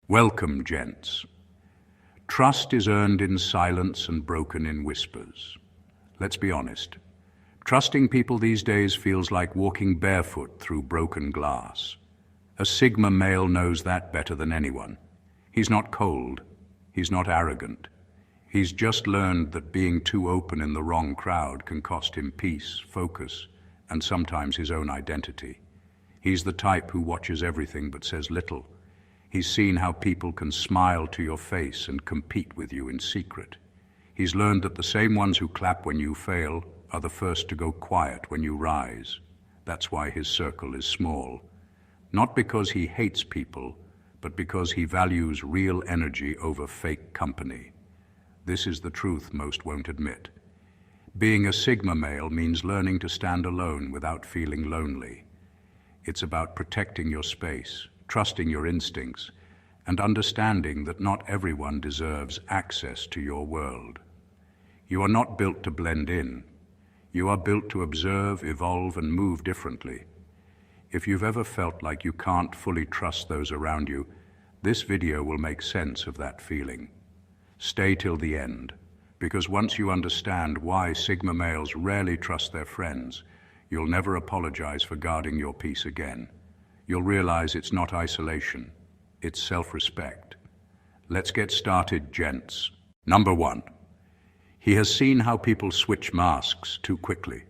Welcome, gents. Trust is earned in silence and broken in whispers. Let's be honest. Trusting people these days feels like walking barefoot through broken glass. A Sigma male knows that better than anyone. He's not cold. He's not arrogant. He's just learned that being too open in the wrong crowd can cost him peace, focus, and sometimes his own identity. He's the type who watches everything but says little. He's seen how people can smile to your face and compete with you in secret. He's learned that the same ones who clap when you fail are the first to go quiet when you rise. That's why his circle is small. Not because he hates people, but because he values real energy over fake company. This is the truth most won't admit. Being a Sigma male means learning to stand alone without feeling lonely. It's about protecting your space, trusting your instincts, and understanding that not everyone deserves access to your world. You are not built to blend in. You are built to observe, evolve, and move differently. If you've ever felt like you can't fully trust those around you, this video will make sense of that feeling. Stay till the end, because once you understand why Sigma males rarely trust their friends, you'll never apologize for guarding your peace again. You'll realize it's not isolation, it's self-respect. Let's get started, gents. Number 1. He has seen how people switch masks too quickly.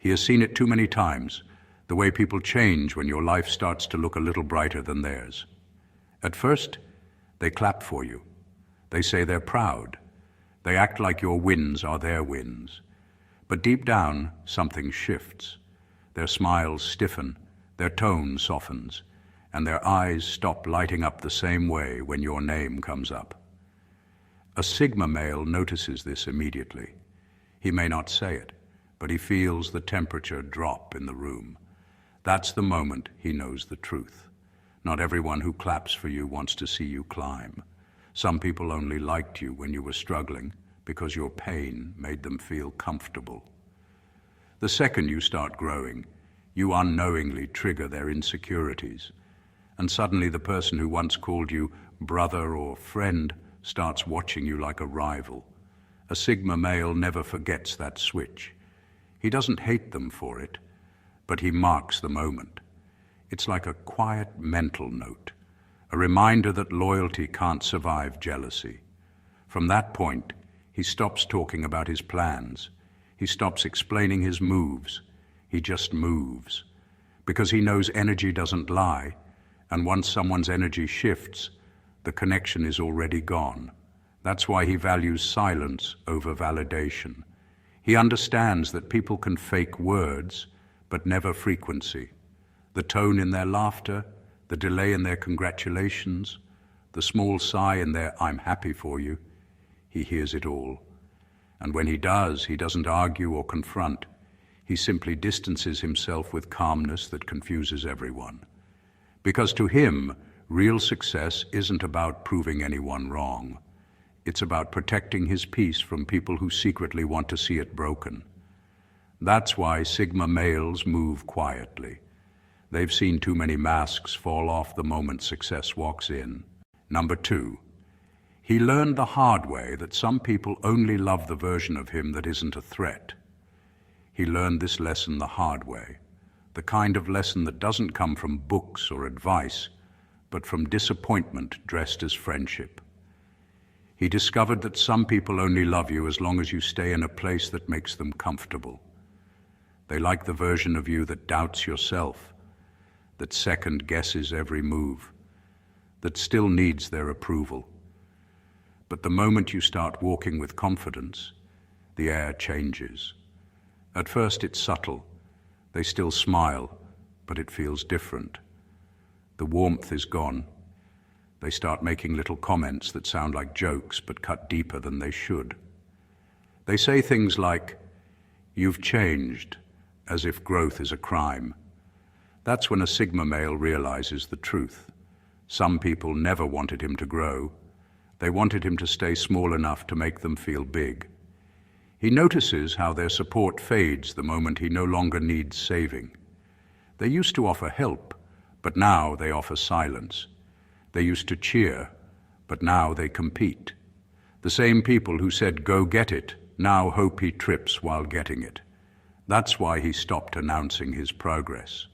He has seen it too many times, the way people change when your life starts to look a little brighter than theirs. At first, they clap for you. They say they're proud. They act like your wins are their wins. But deep down, something shifts. Their smiles stiffen, their tone softens, and their eyes stop lighting up the same way when your name comes up. A Sigma male notices this immediately. He may not say it, but he feels the temperature drop in the room. That's the moment he knows the truth. Not everyone who claps for you wants to see you climb. Some people only liked you when you were struggling because your pain made them feel comfortable. The second you start growing, you unknowingly trigger their insecurities, and suddenly the person who once called you brother or friend starts watching you like a rival. A Sigma male never forgets that switch. He doesn't hate them for it, but he marks the moment. It's like a quiet mental note, a reminder that loyalty can't survive jealousy. From that point, he stops talking about his plans. He stops explaining his moves. He just moves. Because he knows energy doesn't lie, and once someone's energy shifts, the connection is already gone. That's why he values silence over validation. He understands that people can fake words, but never frequency. The tone in their laughter, the delay in their congratulations, the small sigh in their "I'm happy for you," he hears it all. And when he does, he doesn't argue or confront. He simply distances himself with calmness that confuses everyone. Because to him, real success isn't about proving anyone wrong. It's about protecting his peace from people who secretly want to see it broken. That's why Sigma males move quietly. They've seen too many masks fall off the moment success walks in. Number 2. He learned the hard way that some people only love the version of him that isn't a threat. He learned this lesson the hard way, the kind of lesson that doesn't come from books or advice, but from disappointment dressed as friendship. He discovered that some people only love you as long as you stay in a place that makes them comfortable. They like the version of you that doubts yourself, that second guesses every move, that still needs their approval. But the moment you start walking with confidence, the air changes. At first it's subtle. They still smile, but it feels different. The warmth is gone. They start making little comments that sound like jokes but cut deeper than they should. They say things like, "You've changed," as if growth is a crime. That's when a Sigma male realizes the truth. Some people never wanted him to grow. They wanted him to stay small enough to make them feel big. He notices how their support fades the moment he no longer needs saving. They used to offer help, but now they offer silence. They used to cheer, but now they compete. The same people who said, "Go get it," now hope he trips while getting it. That's why he stopped announcing his progress.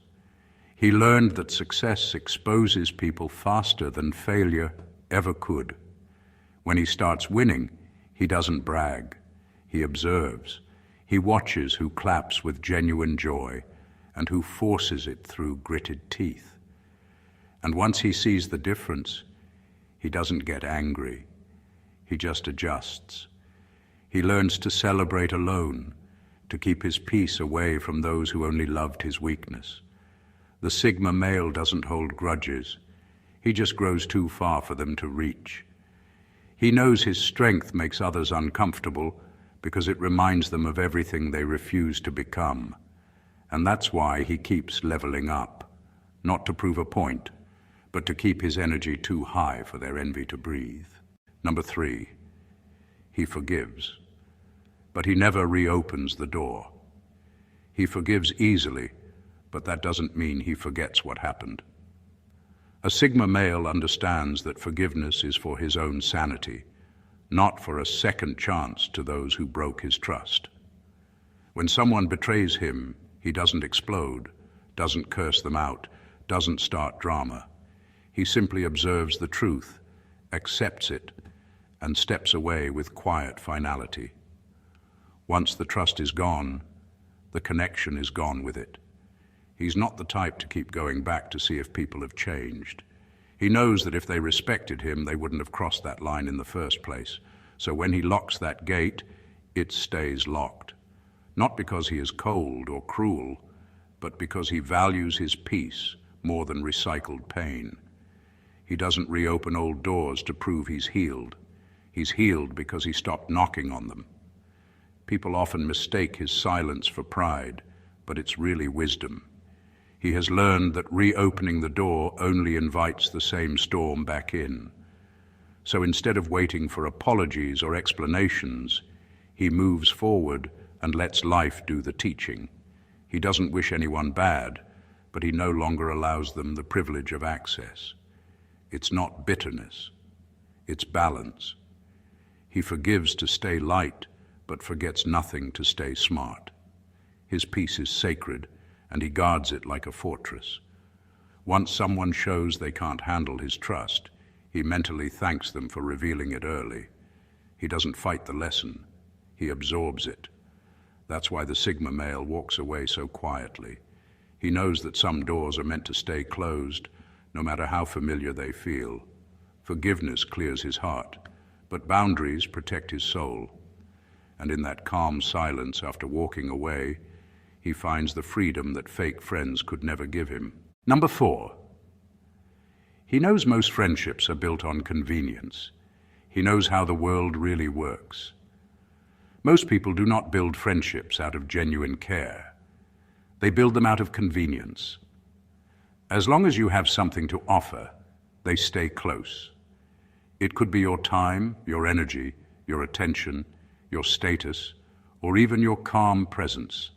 He learned that success exposes people faster than failure ever could. When he starts winning, he doesn't brag. He observes. He watches who claps with genuine joy and who forces it through gritted teeth. And once he sees the difference, he doesn't get angry. He just adjusts. He learns to celebrate alone, to keep his peace away from those who only loved his weakness. The Sigma male doesn't hold grudges. He just grows too far for them to reach. He knows his strength makes others uncomfortable because it reminds them of everything they refuse to become. And that's why he keeps leveling up, not to prove a point, but to keep his energy too high for their envy to breathe. Number 3, he forgives, but he never reopens the door. He forgives easily, but that doesn't mean he forgets what happened. A Sigma male understands that forgiveness is for his own sanity, not for a second chance to those who broke his trust. When someone betrays him, he doesn't explode, doesn't curse them out, doesn't start drama. He simply observes the truth, accepts it, and steps away with quiet finality. Once the trust is gone, the connection is gone with it. He's not the type to keep going back to see if people have changed. He knows that if they respected him, they wouldn't have crossed that line in the first place. So when he locks that gate, it stays locked. Not because he is cold or cruel, but because he values his peace more than recycled pain. He doesn't reopen old doors to prove he's healed. He's healed because he stopped knocking on them. People often mistake his silence for pride, but it's really wisdom. He has learned that reopening the door only invites the same storm back in. So instead of waiting for apologies or explanations, he moves forward and lets life do the teaching. He doesn't wish anyone bad, but he no longer allows them the privilege of access. It's not bitterness, it's balance. He forgives to stay light, but forgets nothing to stay smart. His peace is sacred, and he guards it like a fortress. Once someone shows they can't handle his trust, he mentally thanks them for revealing it early. He doesn't fight the lesson, he absorbs it. That's why the Sigma male walks away so quietly. He knows that some doors are meant to stay closed, no matter how familiar they feel. Forgiveness clears his heart, but boundaries protect his soul. And in that calm silence after walking away, he finds the freedom that fake friends could never give him. Number 4, he knows most friendships are built on convenience. He knows how the world really works. Most people do not build friendships out of genuine care. They build them out of convenience. As long as you have something to offer, they stay close. It could be your time, your energy, your attention, your status, or even your calm presence.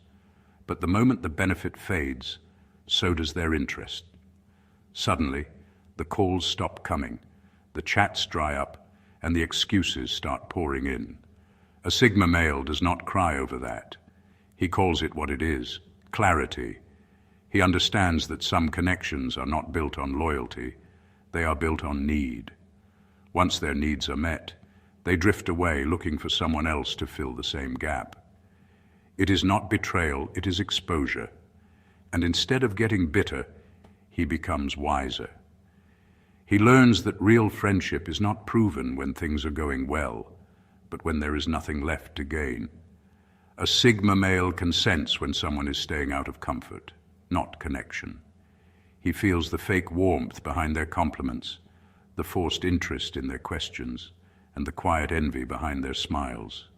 But the moment the benefit fades, so does their interest. Suddenly, the calls stop coming, the chats dry up, and the excuses start pouring in. A Sigma male does not cry over that. He calls it what it is, clarity. He understands that some connections are not built on loyalty, they are built on need. Once their needs are met, they drift away looking for someone else to fill the same gap. It is not betrayal, it is exposure. And instead of getting bitter, he becomes wiser. He learns that real friendship is not proven when things are going well, but when there is nothing left to gain. A Sigma male can sense when someone is staying out of comfort, not connection. He feels the fake warmth behind their compliments, the forced interest in their questions, and the quiet envy behind their smiles.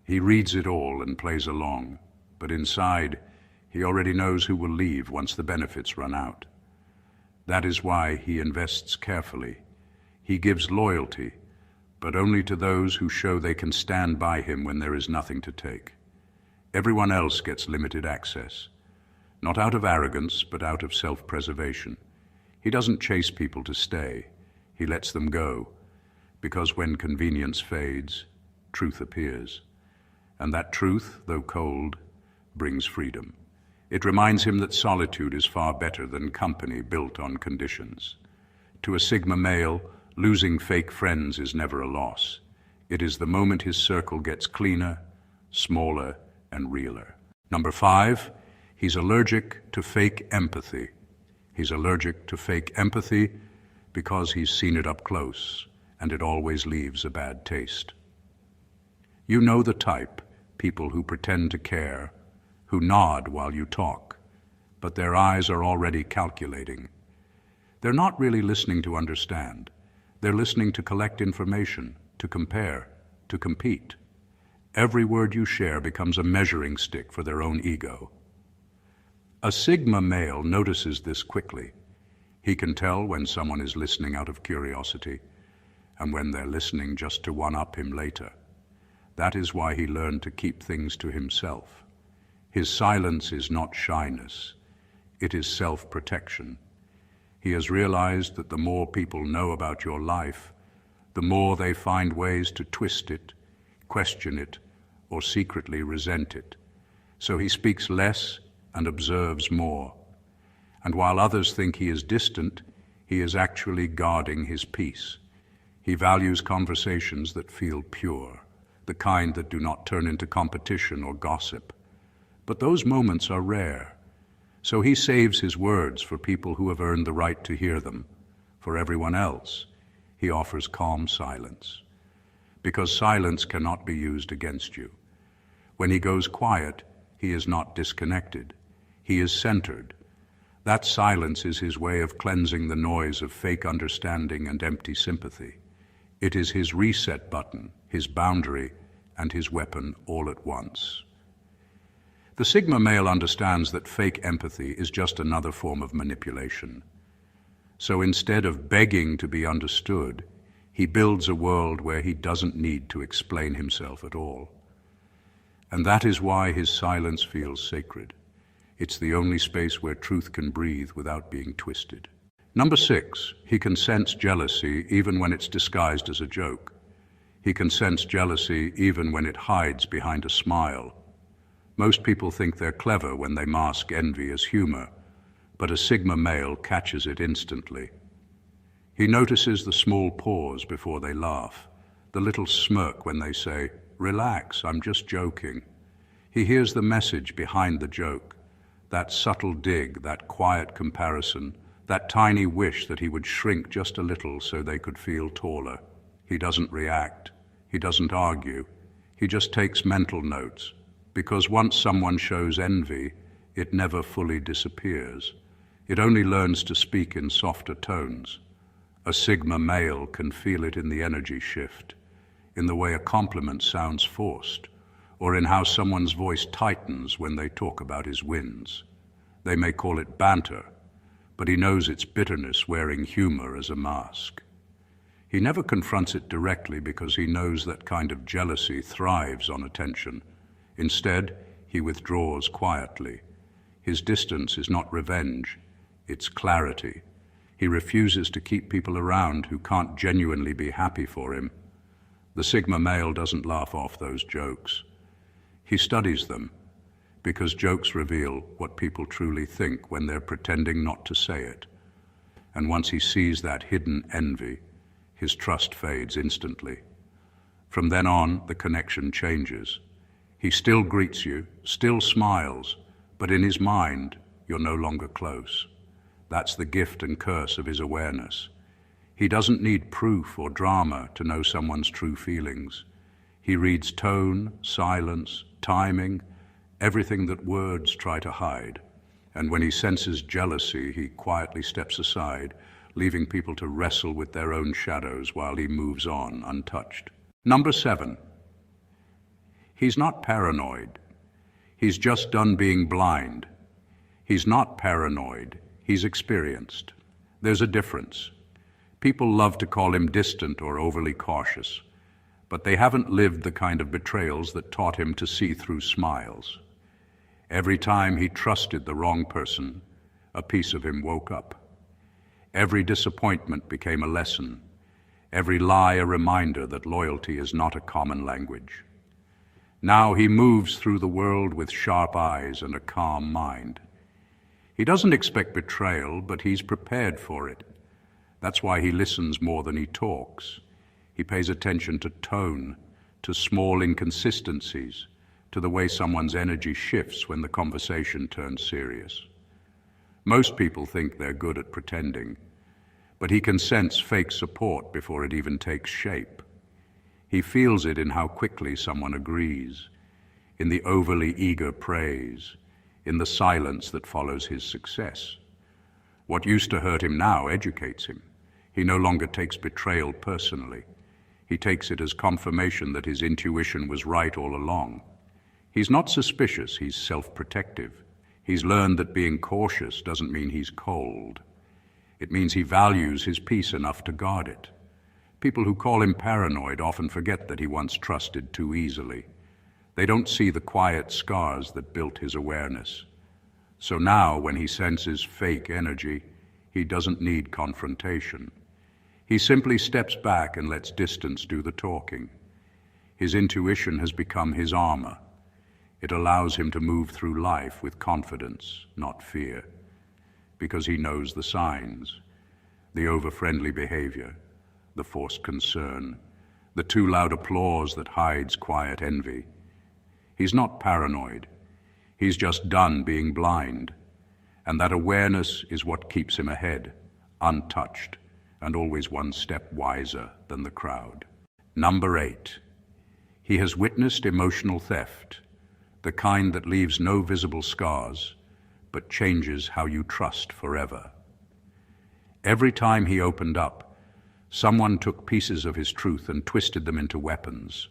He reads it all and plays along, but inside, he already knows who will leave once the benefits run out. That is why he invests carefully. He gives loyalty, but only to those who show they can stand by him when there is nothing to take. Everyone else gets limited access, not out of arrogance, but out of self-preservation. He doesn't chase people to stay. He lets them go, because when convenience fades, truth appears. And that truth, though cold, brings freedom. It reminds him that solitude is far better than company built on conditions. To a Sigma male, losing fake friends is never a loss. It is the moment his circle gets cleaner, smaller, and realer. Number 5, he's allergic to fake empathy. He's allergic to fake empathy because he's seen it up close, and it always leaves a bad taste. You know the type, people who pretend to care, who nod while you talk, but their eyes are already calculating. They're not really listening to understand. They're listening to collect information, to compare, to compete. Every word you share becomes a measuring stick for their own ego. A Sigma male notices this quickly. He can tell when someone is listening out of curiosity and when they're listening just to one-up him later. That is why he learned to keep things to himself. His silence is not shyness. It is self-protection. He has realized that the more people know about your life, the more they find ways to twist it, question it, or secretly resent it. So he speaks less and observes more. And while others think he is distant, he is actually guarding his peace. He values conversations that feel pure, the kind that do not turn into competition or gossip. But those moments are rare. So he saves his words for people who have earned the right to hear them. For everyone else, he offers calm silence. Because silence cannot be used against you. When he goes quiet, he is not disconnected. He is centered. That silence is his way of cleansing the noise of fake understanding and empty sympathy. It is his reset button, his boundary, and his weapon all at once. The Sigma male understands that fake empathy is just another form of manipulation. So instead of begging to be understood, he builds a world where he doesn't need to explain himself at all. And that is why his silence feels sacred. It's the only space where truth can breathe without being twisted. Number 6, he can sense jealousy even when it's disguised as a joke. He can sense jealousy even when it hides behind a smile. Most people think they're clever when they mask envy as humor, but a Sigma male catches it instantly. He notices the small pause before they laugh, the little smirk when they say, "Relax, I'm just joking." He hears the message behind the joke, that subtle dig, that quiet comparison, that tiny wish that he would shrink just a little so they could feel taller. He doesn't react. He doesn't argue. He just takes mental notes, because once someone shows envy, it never fully disappears. It only learns to speak in softer tones. A Sigma male can feel it in the energy shift, in the way a compliment sounds forced, or in how someone's voice tightens when they talk about his wins. They may call it banter, but he knows it's bitterness wearing humor as a mask. He never confronts it directly because he knows that kind of jealousy thrives on attention. Instead, he withdraws quietly. His distance is not revenge, it's clarity. He refuses to keep people around who can't genuinely be happy for him. The Sigma male doesn't laugh off those jokes. He studies them, because jokes reveal what people truly think when they're pretending not to say it. And once he sees that hidden envy, his trust fades instantly. From then on, the connection changes. He still greets you, still smiles, but in his mind, you're no longer close. That's the gift and curse of his awareness. He doesn't need proof or drama to know someone's true feelings. He reads tone, silence, timing, everything that words try to hide. And when he senses jealousy, he quietly steps aside, leaving people to wrestle with their own shadows while he moves on untouched. Number 7. He's not paranoid. He's just done being blind. He's not paranoid. He's experienced. There's a difference. People love to call him distant or overly cautious, but they haven't lived the kind of betrayals that taught him to see through smiles. Every time he trusted the wrong person, a piece of him woke up. Every disappointment became a lesson, every lie a reminder that loyalty is not a common language. Now he moves through the world with sharp eyes and a calm mind. He doesn't expect betrayal, but he's prepared for it. That's why he listens more than he talks. He pays attention to tone, to small inconsistencies, to the way someone's energy shifts when the conversation turns serious. Most people think they're good at pretending, but he can sense fake support before it even takes shape. He feels it in how quickly someone agrees, in the overly eager praise, in the silence that follows his success. What used to hurt him now educates him. He no longer takes betrayal personally. He takes it as confirmation that his intuition was right all along. He's not suspicious, he's self-protective. He's learned that being cautious doesn't mean he's cold. It means he values his peace enough to guard it. People who call him paranoid often forget that he once trusted too easily. They don't see the quiet scars that built his awareness. So now, when he senses fake energy, he doesn't need confrontation. He simply steps back and lets distance do the talking. His intuition has become his armor. It allows him to move through life with confidence, not fear, because he knows the signs, the over-friendly behavior, the forced concern, the too loud applause that hides quiet envy. He's not paranoid. He's just done being blind. And that awareness is what keeps him ahead, untouched, and always one step wiser than the crowd. Number 8. He has witnessed emotional theft, the kind that leaves no visible scars, but changes how you trust forever. Every time he opened up, someone took pieces of his truth and twisted them into weapons.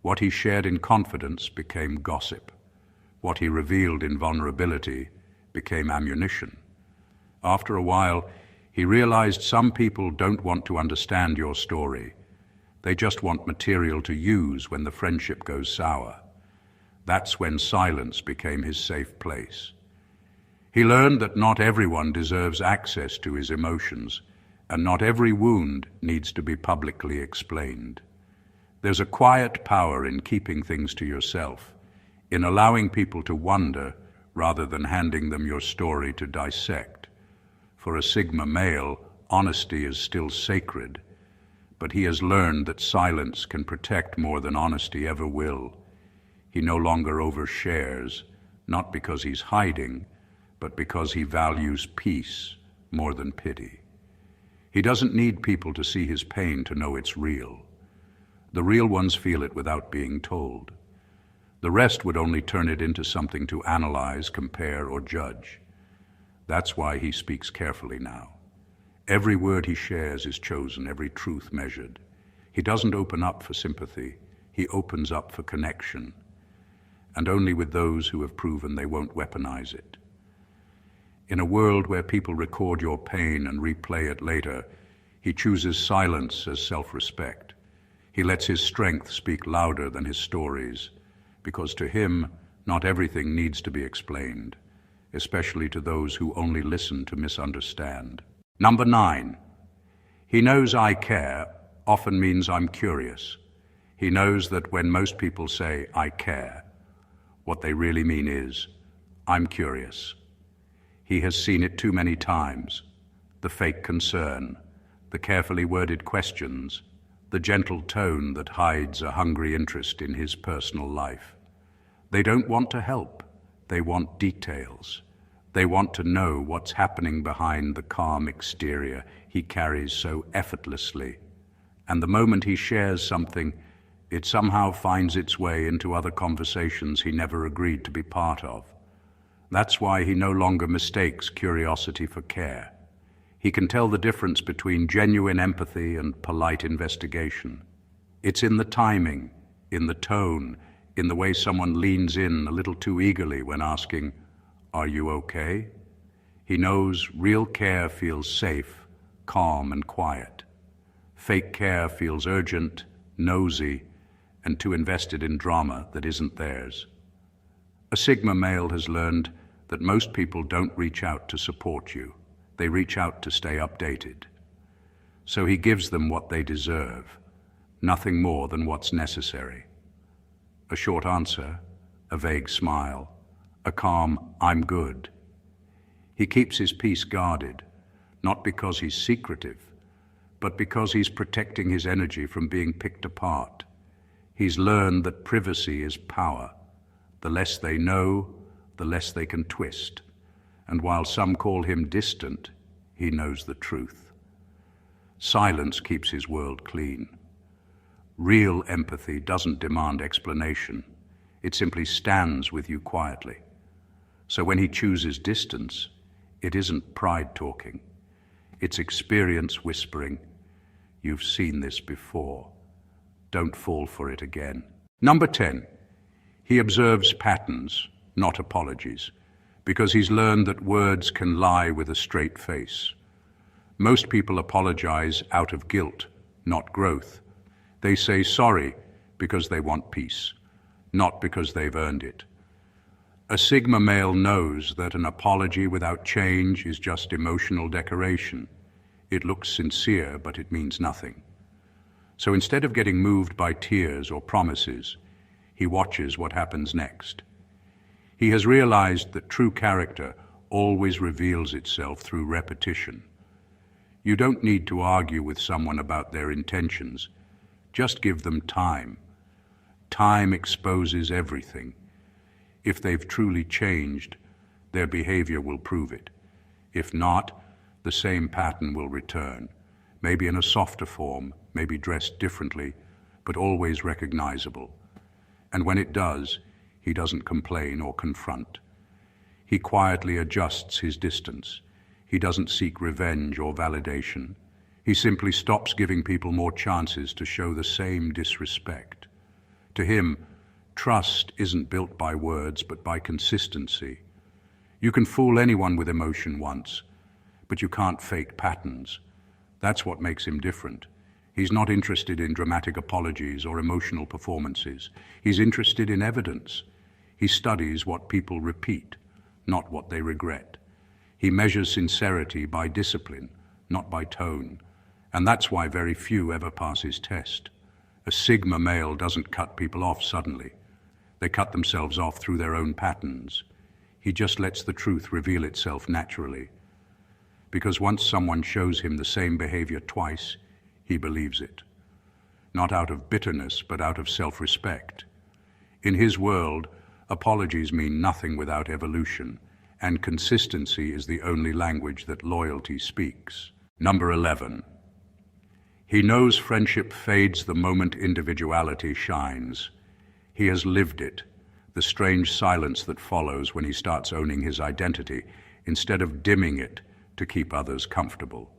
What he shared in confidence became gossip. What he revealed in vulnerability became ammunition. After a while, he realized some people don't want to understand your story. They just want material to use when the friendship goes sour. That's when silence became his safe place. He learned that not everyone deserves access to his emotions, and not every wound needs to be publicly explained. There's a quiet power in keeping things to yourself, in allowing people to wonder rather than handing them your story to dissect. For a Sigma male, honesty is still sacred, but he has learned that silence can protect more than honesty ever will. He no longer overshares, not because he's hiding, but because he values peace more than pity. He doesn't need people to see his pain to know it's real. The real ones feel it without being told. The rest would only turn it into something to analyze, compare, or judge. That's why he speaks carefully now. Every word he shares is chosen, every truth measured. He doesn't open up for sympathy. He opens up for connection, and only with those who have proven they won't weaponize it. In a world where people record your pain and replay it later, he chooses silence as self-respect. He lets his strength speak louder than his stories, because to him, not everything needs to be explained, especially to those who only listen to misunderstand. Number 9. He knows I care often means I'm curious. He knows that when most people say I care, what they really mean is, I'm curious. He has seen it too many times. The fake concern, the carefully worded questions, the gentle tone that hides a hungry interest in his personal life. They don't want to help. They want details. They want to know what's happening behind the calm exterior he carries so effortlessly. And the moment he shares something, it somehow finds its way into other conversations he never agreed to be part of. That's why he no longer mistakes curiosity for care. He can tell the difference between genuine empathy and polite investigation. It's in the timing, in the tone, in the way someone leans in a little too eagerly when asking, "Are you okay?" He knows real care feels safe, calm, and quiet. Fake care feels urgent, nosy, and too invested in drama that isn't theirs. A Sigma male has learned that most people don't reach out to support you. They reach out to stay updated. So he gives them what they deserve, nothing more than what's necessary. A short answer, a vague smile, a calm, "I'm good." He keeps his peace guarded, not because he's secretive, but because he's protecting his energy from being picked apart. He's learned that privacy is power. The less they know, the less they can twist. And while some call him distant, he knows the truth. Silence keeps his world clean. Real empathy doesn't demand explanation. It simply stands with you quietly. So when he chooses distance, it isn't pride talking. It's experience whispering, "You've seen this before. Don't fall for it again." Number 10, he observes patterns, not apologies, because he's learned that words can lie with a straight face. Most people apologize out of guilt, not growth. They say sorry because they want peace, not because they've earned it. A Sigma male knows that an apology without change is just emotional decoration. It looks sincere, but it means nothing. So instead of getting moved by tears or promises, he watches what happens next. He has realized that true character always reveals itself through repetition. You don't need to argue with someone about their intentions. Just give them time. Time exposes everything. If they've truly changed, their behavior will prove it. If not, the same pattern will return, maybe in a softer form, maybe dressed differently, but always recognizable. And when it does, he doesn't complain or confront. He quietly adjusts his distance. He doesn't seek revenge or validation. He simply stops giving people more chances to show the same disrespect. To him, trust isn't built by words, but by consistency. You can fool anyone with emotion once, but you can't fake patterns. That's what makes him different. He's not interested in dramatic apologies or emotional performances. He's interested in evidence. He studies what people repeat, not what they regret. He measures sincerity by discipline, not by tone. And that's why very few ever pass his test. A Sigma male doesn't cut people off suddenly. They cut themselves off through their own patterns. He just lets the truth reveal itself naturally. Because once someone shows him the same behavior twice, he believes it. Not out of bitterness, but out of self-respect. In his world, apologies mean nothing without evolution, and consistency is the only language that loyalty speaks. Number 11. He knows friendship fades the moment individuality shines. He has lived it, the strange silence that follows when he starts owning his identity, instead of dimming it to keep others comfortable.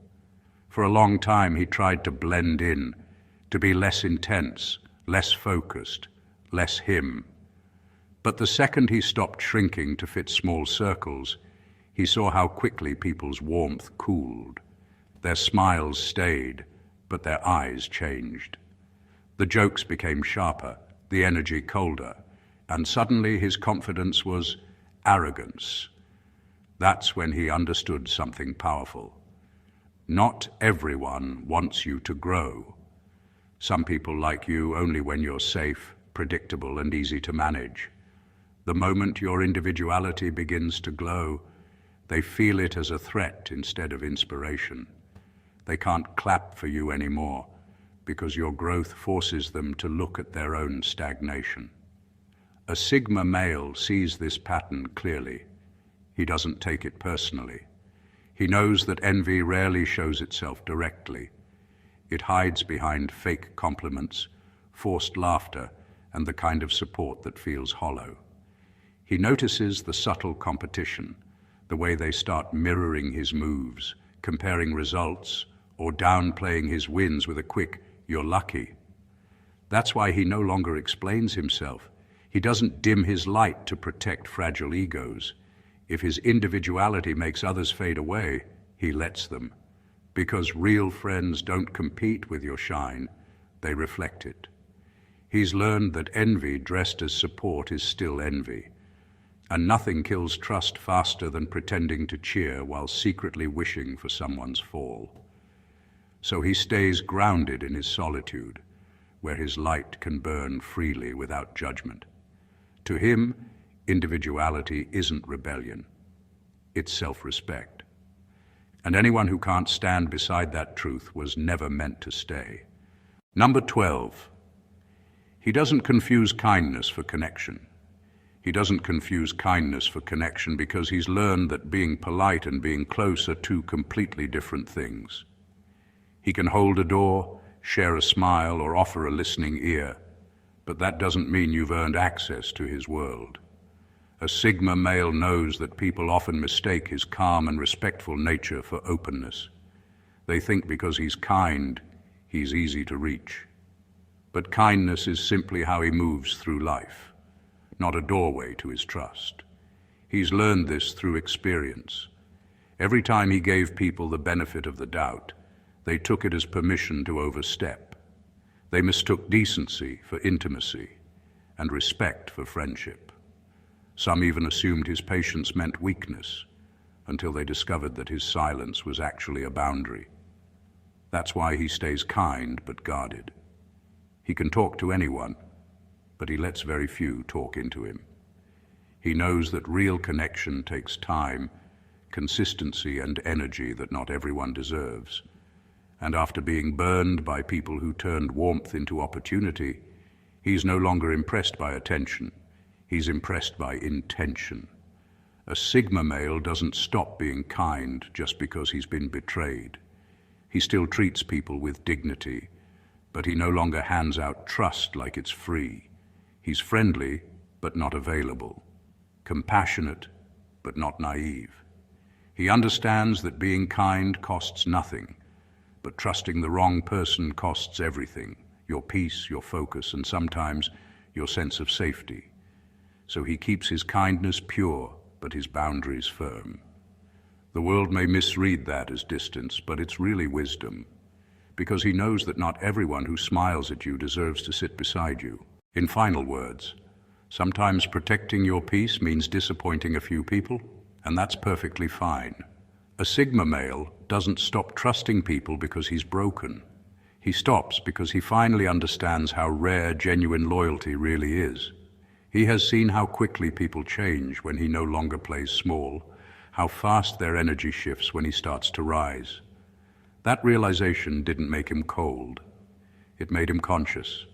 For a long time he tried to blend in, to be less intense, less focused, less him. But the second he stopped shrinking to fit small circles, he saw how quickly people's warmth cooled. Their smiles stayed, but their eyes changed. The jokes became sharper, the energy colder, and suddenly his confidence was arrogance. That's when he understood something powerful. Not everyone wants you to grow. Some people like you only when you're safe, predictable, and easy to manage. The moment your individuality begins to glow, they feel it as a threat instead of inspiration. They can't clap for you anymore because your growth forces them to look at their own stagnation. A Sigma male sees this pattern clearly. He doesn't take it personally. He knows that envy rarely shows itself directly. It hides behind fake compliments, forced laughter, and the kind of support that feels hollow. He notices the subtle competition, the way they start mirroring his moves, comparing results, or downplaying his wins with a quick, "You're lucky." That's why he no longer explains himself. He doesn't dim his light to protect fragile egos. If his individuality makes others fade away, he lets them. Because real friends don't compete with your shine, they reflect it. He's learned that envy dressed as support is still envy. And nothing kills trust faster than pretending to cheer while secretly wishing for someone's fall. So he stays grounded in his solitude, where his light can burn freely without judgment. To him, individuality isn't rebellion, it's self-respect. And anyone who can't stand beside that truth was never meant to stay. Number 12. He doesn't confuse kindness for connection. He doesn't confuse kindness for connection because he's learned that being polite and being close are two completely different things. He can hold a door, share a smile, or offer a listening ear, but that doesn't mean you've earned access to his world. A Sigma male knows that people often mistake his calm and respectful nature for openness. They think because he's kind, he's easy to reach. But kindness is simply how he moves through life, not a doorway to his trust. He's learned this through experience. Every time he gave people the benefit of the doubt, they took it as permission to overstep. They mistook decency for intimacy and respect for friendship. Some even assumed his patience meant weakness until they discovered that his silence was actually a boundary. That's why he stays kind but guarded. He can talk to anyone, but he lets very few talk into him. He knows that real connection takes time, consistency, and energy that not everyone deserves. And after being burned by people who turned warmth into opportunity, he's no longer impressed by attention. He's impressed by intention. A Sigma male doesn't stop being kind just because he's been betrayed. He still treats people with dignity, but he no longer hands out trust like it's free. He's friendly, but not available. Compassionate, but not naive. He understands that being kind costs nothing, but trusting the wrong person costs everything: your peace, your focus, and sometimes your sense of safety. So he keeps his kindness pure, but his boundaries firm. The world may misread that as distance, but it's really wisdom, because he knows that not everyone who smiles at you deserves to sit beside you. In final words, sometimes protecting your peace means disappointing a few people, and that's perfectly fine. A Sigma male doesn't stop trusting people because he's broken. He stops because he finally understands how rare genuine loyalty really is. He has seen how quickly people change when he no longer plays small, how fast their energy shifts when he starts to rise. That realization didn't make him cold. It made him conscious.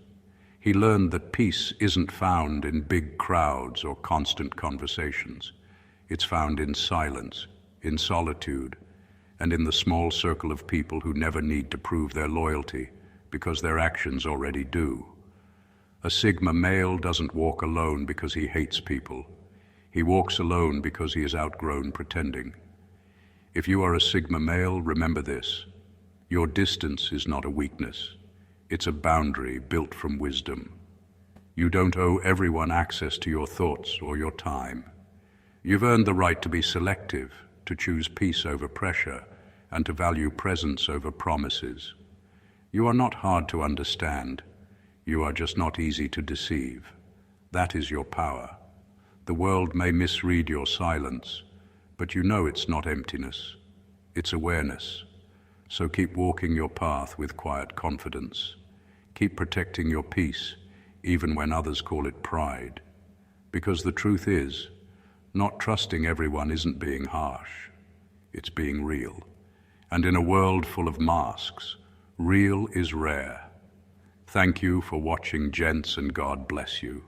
He learned that peace isn't found in big crowds or constant conversations. It's found in silence, in solitude, and in the small circle of people who never need to prove their loyalty because their actions already do. A Sigma male doesn't walk alone because he hates people. He walks alone because he has outgrown pretending. If you are a Sigma male, remember this: your distance is not a weakness. It's a boundary built from wisdom. You don't owe everyone access to your thoughts or your time. You've earned the right to be selective, to choose peace over pressure, and to value presence over promises. You are not hard to understand. You are just not easy to deceive. That is your power. The world may misread your silence, but you know it's not emptiness. It's awareness. So keep walking your path with quiet confidence. Keep protecting your peace, even when others call it pride. Because the truth is, not trusting everyone isn't being harsh. It's being real. And in a world full of masks, real is rare. Thank you for watching, gents, and God bless you.